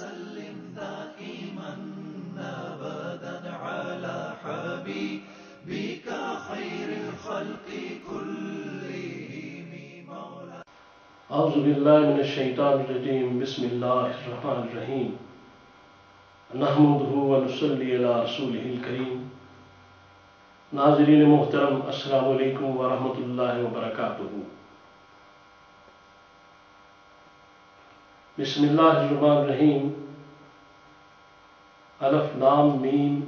وسلم دائما أبدا على حبيبك خير الخلق كلهم مولانا. اعوذ باللہ من الشیطان الرجیم. بسم اللہ الرحمن الرحیم. نحمدہ ونصلی علی رسولہ الکریم. ناظرین محترم، السلام علیکم ورحمۃ اللہ وبرکاتہ. بسم اللہ الرحمن الرحیم. الف لام میم.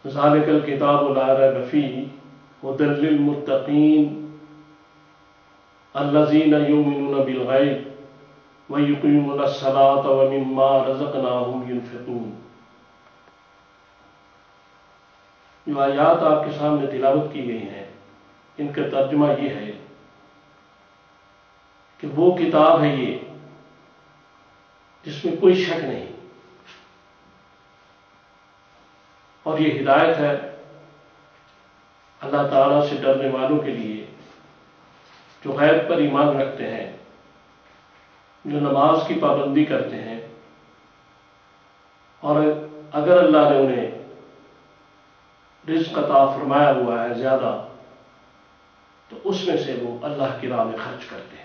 ذالک الکتاب لا ریب فیہ ھدی للمتقین الذین یؤمنون بالغیب ویقیمون الصلاۃ ومما رزقناہم ینفقون. جو آیات آپ کے سامنے تلاوت کی گئی ہیں، ان کا ترجمہ یہ ہے کہ وہ کتاب ہے یہ جس میں کوئی شک نہیں، اور یہ ہدایت ہے اللہ تعالیٰ سے ڈرنے والوں کے لیے، جو غیب پر ایمان رکھتے ہیں، جو نماز کی پابندی کرتے ہیں، اور اگر اللہ نے انہیں رزق عطا فرمایا ہوا ہے زیادہ تو اس میں سے وہ اللہ کی راہ میں خرچ کرتے ہیں.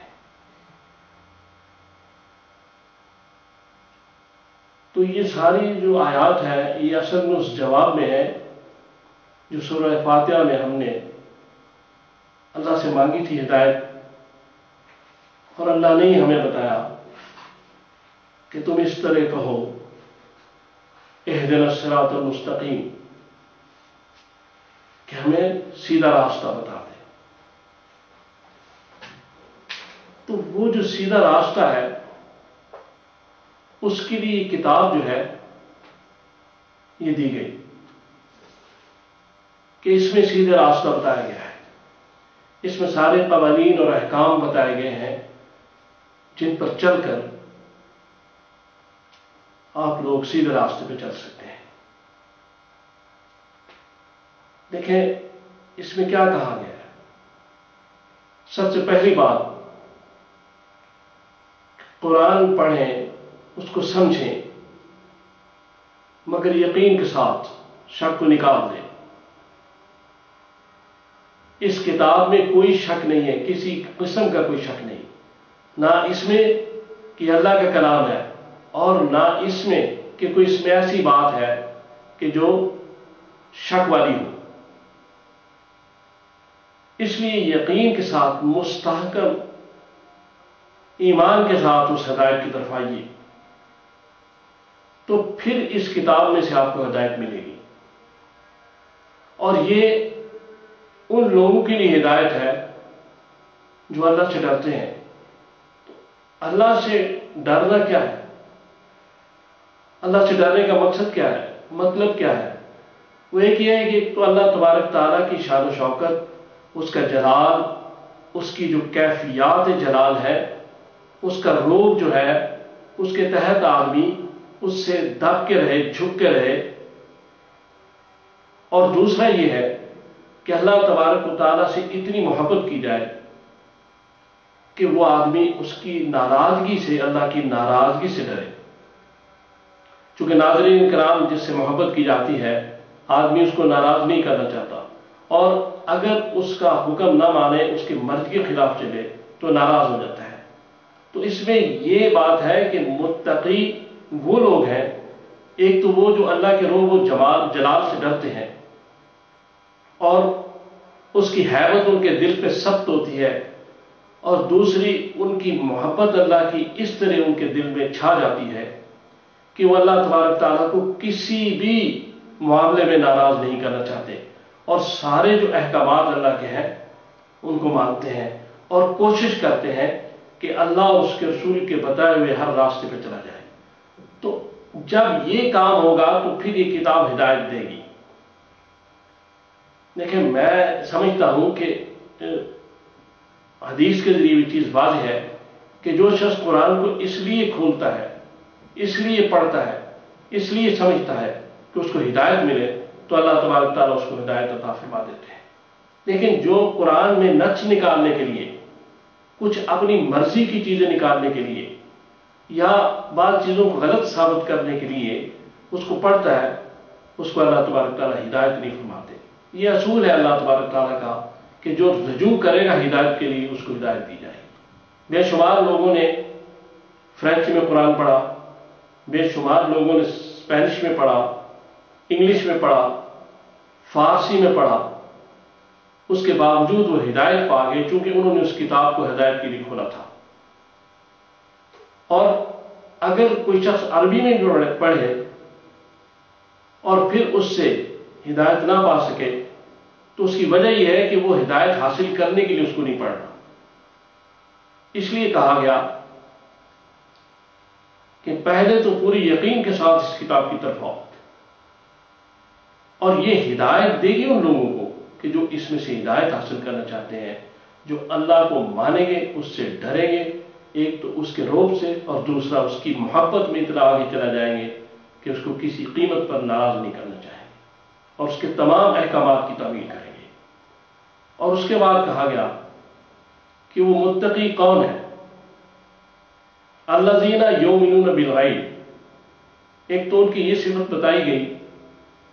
تو یہ ساری جو آیات ہے یہ اصل میں اس جواب میں ہے جو سورہ فاتحہ میں ہم نے اللہ سے مانگی تھی ہدایت، اور اللہ نے ہی ہمیں بتایا کہ تم اس طرح کہو اہدنا الصراط المستقیم، کہ ہمیں سیدھا راستہ بتا دے. تو وہ جو سیدھا راستہ ہے اس کے لیے کتاب جو ہے یہ دی گئی کہ اس میں سیدھا راستہ بتایا گیا ہے. اس میں سارے قوانین اور احکام بتائے گئے ہیں جن پر چل کر آپ لوگ سیدھے راستے پہ چل سکتے ہیں. دیکھیں اس میں کیا کہا گیا ہے. سب سے پہلی بات، قرآن پڑھیں، اس کو سمجھیں، مگر یقین کے ساتھ شک کو نکال دیں. اس کتاب میں کوئی شک نہیں ہے، کسی قسم کا کوئی شک نہیں، نہ اس میں کہ اللہ کا کلام ہے، اور نہ اس میں کہ کوئی اس میں ایسی بات ہے کہ جو شک والی ہو. اس لیے یقین کے ساتھ مستحکم ایمان کے ساتھ اس ہدایت کی طرف آئیے، تو پھر اس کتاب میں سے آپ کو ہدایت ملے گی. اور یہ ان لوگوں کے لیے ہدایت ہے جو اللہ سے ڈرتے ہیں. اللہ سے ڈرنا کیا ہے؟ اللہ سے ڈرنے کا مقصد کیا ہے، مطلب کیا ہے؟ وہ ایک یہ ہے کہ تو اللہ تبارک تعالیٰ کی شان و شوکت، اس کا جلال، اس کی جو کیفیات جلال ہے، اس کا روب جو ہے، اس کے تحت آدمی اس سے دب کے رہے، جھک کے رہے. اور دوسرا یہ ہے کہ اللہ تبارک و تعالیٰ سے اتنی محبت کی جائے کہ وہ آدمی اس کی ناراضگی سے، اللہ کی ناراضگی سے ڈرے. چونکہ ناظرین کرام، جس سے محبت کی جاتی ہے آدمی اس کو ناراض نہیں کرنا چاہتا، اور اگر اس کا حکم نہ مانے، اس کی مرضی کے خلاف چلے تو ناراض ہو جاتا ہے. تو اس میں یہ بات ہے کہ متقی وہ لوگ ہیں، ایک تو وہ جو اللہ کے روب و جلال سے ڈرتے ہیں، اور اس کی حیبت ان کے دل پہ سخت ہوتی ہے، اور دوسری ان کی محبت اللہ کی اس طرح ان کے دل میں چھا جاتی ہے کہ وہ اللہ تبارک تعالیٰ کو کسی بھی معاملے میں ناراض نہیں کرنا چاہتے، اور سارے جو احکامات اللہ کے ہیں ان کو مانتے ہیں، اور کوشش کرتے ہیں کہ اللہ اور اس کے رسول کے بتائے ہوئے ہر راستے پہ چلا جائے. تو جب یہ کام ہوگا تو پھر یہ کتاب ہدایت دے گی. دیکھیں، میں سمجھتا ہوں کہ حدیث کے ذریعے یہ چیز واضح ہے کہ جو شخص قرآن کو اس لیے کھولتا ہے، اس لیے پڑھتا ہے، اس لیے سمجھتا ہے کہ اس کو ہدایت ملے، تو اللہ تبارک تعالیٰ اس کو ہدایت عطا فرما دیتے ہیں. لیکن جو قرآن میں نقص نکالنے کے لیے، کچھ اپنی مرضی کی چیزیں نکالنے کے لیے، یا بعض چیزوں کو غلط ثابت کرنے کے لیے اس کو پڑھتا ہے، اس کو اللہ تبارک تعالیٰ ہدایت نہیں فرماتے۔ یہ اصول ہے اللہ تبارک تعالیٰ کا کہ جو رجوع کرے گا ہدایت کے لیے اس کو ہدایت دی جائے گی۔ بے شمار لوگوں نے فرینچ میں قرآن پڑھا، بے شمار لوگوں نے اسپینش میں پڑھا، انگلش میں پڑھا، فارسی میں پڑھا، اس کے باوجود وہ ہدایت پا گئے چونکہ انہوں نے اس کتاب کو ہدایت کے لیے کھولا تھا۔ اور اگر کوئی شخص عربی میں پڑھے اور پھر اس سے ہدایت نہ پا سکے تو اس کی وجہ یہ ہے کہ وہ ہدایت حاصل کرنے کے لیے اس کو نہیں پڑھنا۔ اس لیے کہا گیا کہ پہلے تو پوری یقین کے ساتھ اس کتاب کی طرف آؤ، اور یہ ہدایت دے گی ان لوگوں کو کہ جو اس میں سے ہدایت حاصل کرنا چاہتے ہیں، جو اللہ کو مانیں گے، اس سے ڈریں گے، ایک تو اس کے روب سے اور دوسرا اس کی محبت میں اتنا آگے چلا جائیں گے کہ اس کو کسی قیمت پر ناراض نہیں کرنا چاہیں گے اور اس کے تمام احکامات کی تعمیل کریں گے۔ اور اس کے بعد کہا گیا کہ وہ متقی کون ہے؟ الذین یؤمنون بالغیب، ایک تو ان کی یہ صفت بتائی گئی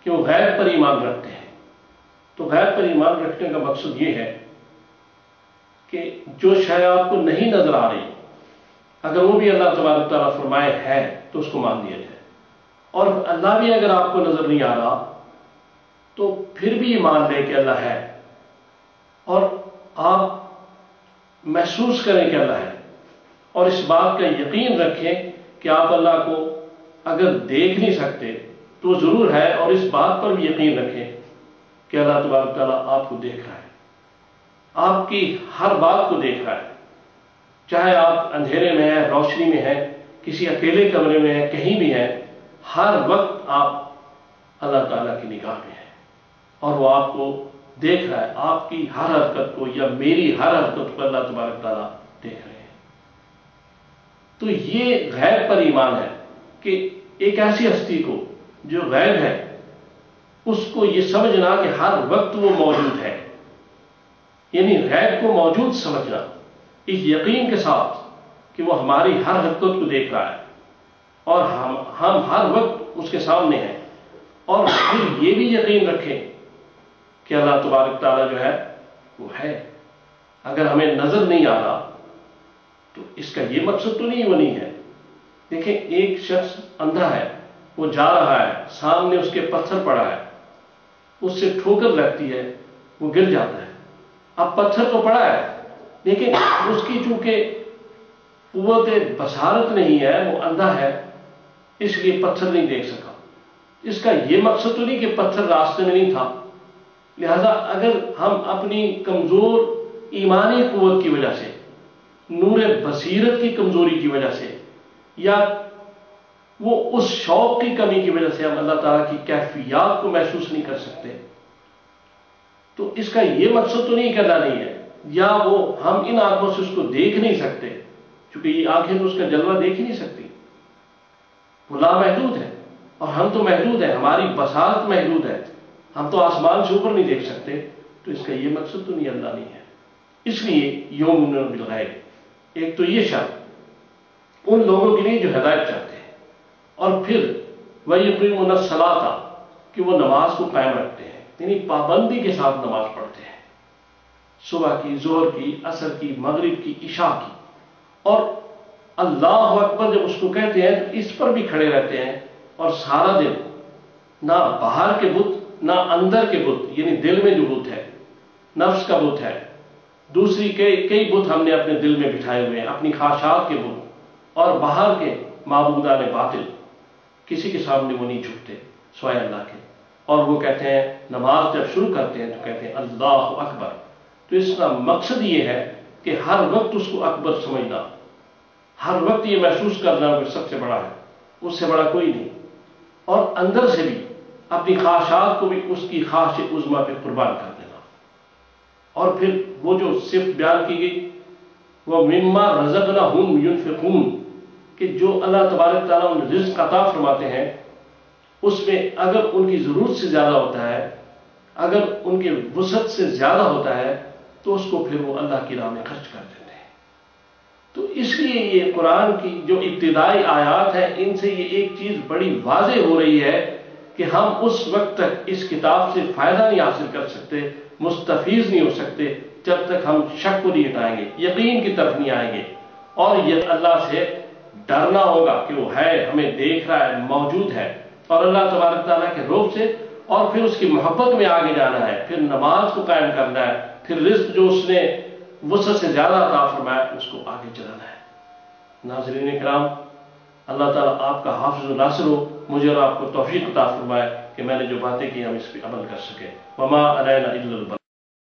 کہ وہ غیب پر ایمان رکھتے ہیں۔ تو غیب پر ایمان رکھنے کا مقصد یہ ہے کہ جو شے آپ کو نہیں نظر آ رہی، اگر وہ بھی اللہ تبارک تعالیٰ فرمائے ہے تو اس کو مان لیا جائے، اور اللہ بھی اگر آپ کو نظر نہیں آ رہا تو پھر بھی یہ مان لیں کہ اللہ ہے، اور آپ محسوس کریں کہ اللہ ہے، اور اس بات کا یقین رکھیں کہ آپ اللہ کو اگر دیکھ نہیں سکتے تو ضرور ہے، اور اس بات پر بھی یقین رکھیں کہ اللہ تبارک تعالیٰ آپ کو دیکھ رہا ہے، آپ کی ہر بات کو دیکھ رہا ہے، چاہے آپ اندھیرے میں ہیں، روشنی میں ہیں، کسی اکیلے کمرے میں ہیں، کہیں بھی ہیں، ہر وقت آپ اللہ تعالیٰ کی نگاہ میں ہیں اور وہ آپ کو دیکھ رہا ہے، آپ کی ہر حرکت کو یا میری ہر حرکت کو اللہ تبارک تعالیٰ دیکھ رہے ہیں۔ تو یہ غیب پر ایمان ہے کہ ایک ایسی ہستی کو جو غیب ہے اس کو یہ سمجھنا کہ ہر وقت وہ موجود ہے، یعنی غیب کو موجود سمجھنا اس یقین کے ساتھ کہ وہ ہماری ہر حرکت کو دیکھ رہا ہے اور ہم ہر وقت اس کے سامنے ہیں، اور پھر یہ بھی یقین رکھیں کہ اللہ تبارک تعالیٰ جو ہے وہ ہے۔ اگر ہمیں نظر نہیں آ رہا تو اس کا یہ مقصد تو نہیں وہ نہیں ہے۔ دیکھیں ایک شخص اندھا ہے، وہ جا رہا ہے، سامنے اس کے پتھر پڑا ہے، اس سے ٹھوکر لگتی ہے، وہ گر جاتا ہے۔ اب پتھر تو پڑا ہے لیکن اس کی چونکہ قوت بصارت نہیں ہے، وہ اندھا ہے، اس لیے پتھر نہیں دیکھ سکا۔ اس کا یہ مقصد تو نہیں کہ پتھر راستے میں نہیں تھا۔ لہذا اگر ہم اپنی کمزور ایمانی قوت کی وجہ سے، نور بصیرت کی کمزوری کی وجہ سے، یا وہ اس شوق کی کمی کی وجہ سے ہم اللہ تعالیٰ کی کیفیات کو محسوس نہیں کر سکتے، تو اس کا یہ مقصد تو نہیں کرنا نہیں ہے، یا وہ ہم ان آنکھوں سے اس کو دیکھ نہیں سکتے چونکہ یہ آنکھیں تو اس کا جلوہ دیکھ ہی نہیں سکتی، وہ لامحدود ہے اور ہم تو محدود ہیں، ہماری بصارت محدود ہے، ہم تو آسمان سے اوپر نہیں دیکھ سکتے، تو اس کا یہ مقصد تو نہیں اللہ نہیں ہے۔ اس لیے یؤمنون بالغیب، ایک تو یہ شرط ان لوگوں کے لیے جو ہدایت چاہتے ہیں، اور پھر وَيُقِيمُونَ الصَّلَاةَ کہ وہ نماز کو قائم رکھتے ہیں، یعنی پابندی کے ساتھ نماز پڑھتے ہیں، صبح کی، ظہر کی، عصر کی، مغرب کی، عشاء کی، اور اللہ اکبر جب اس کو کہتے ہیں تو اس پر بھی کھڑے رہتے ہیں، اور سارا دن نہ باہر کے بت نہ اندر کے بت، یعنی دل میں جو بت ہے، نفس کا بت ہے، دوسری کئی بت ہم نے اپنے دل میں بٹھائے ہوئے ہیں، اپنی خواہشات کے بت، اور باہر کے معبودان باطل، کسی کے سامنے وہ نہیں جھکتے سوائے اللہ کے، اور وہ کہتے ہیں نماز جب شروع کرتے ہیں تو کہتے ہیں اللہ اکبر۔ تو اس کا مقصد یہ ہے کہ ہر وقت اس کو اکبر سمجھنا، ہر وقت یہ محسوس کرنا کہ سب سے بڑا ہے، اس سے بڑا کوئی نہیں، اور اندر سے بھی اپنی خواہشات کو بھی اس کی خواہش عظمیٰ پہ قربان کر دینا۔ اور پھر وہ جو صفت بیان کی گئی وہ مما رزقناہم ینفقون، کہ جو اللہ تبارک تعالیٰ انہیں رزق عطا فرماتے ہیں اس میں اگر ان کی ضرورت سے زیادہ ہوتا ہے، اگر ان کے وسعت سے زیادہ ہوتا ہے تو اس کو پھر وہ اللہ کی راہ میں خرچ کر دیتے ہیں۔ تو اس لیے یہ قرآن کی جو ابتدائی آیات ہیں ان سے یہ ایک چیز بڑی واضح ہو رہی ہے کہ ہم اس وقت تک اس کتاب سے فائدہ نہیں حاصل کر سکتے، مستفیض نہیں ہو سکتے جب تک ہم شک کو نہیں ہٹائیں گے، یقین کی طرف نہیں آئیں گے، اور یہ اللہ سے ڈرنا ہوگا کہ وہ ہے، ہمیں دیکھ رہا ہے، موجود ہے، اور اللہ تبارک تعالیٰ کے روب سے، اور پھر اس کی محبت میں آگے جانا ہے، پھر نماز کو قائم کرنا ہے، پھر رزق جو اس نے وسعت سے زیادہ عطا فرمایا اس کو آگے چلانا ہے۔ ناظرین کرام، اللہ تعالیٰ آپ کا حافظ و ناصر ہو، مجھے اور آپ کو توفیق عطا فرمائے کہ میں نے جو باتیں کی ہم اس پہ عمل کر سکیں۔ وما علینا الا البلاغ۔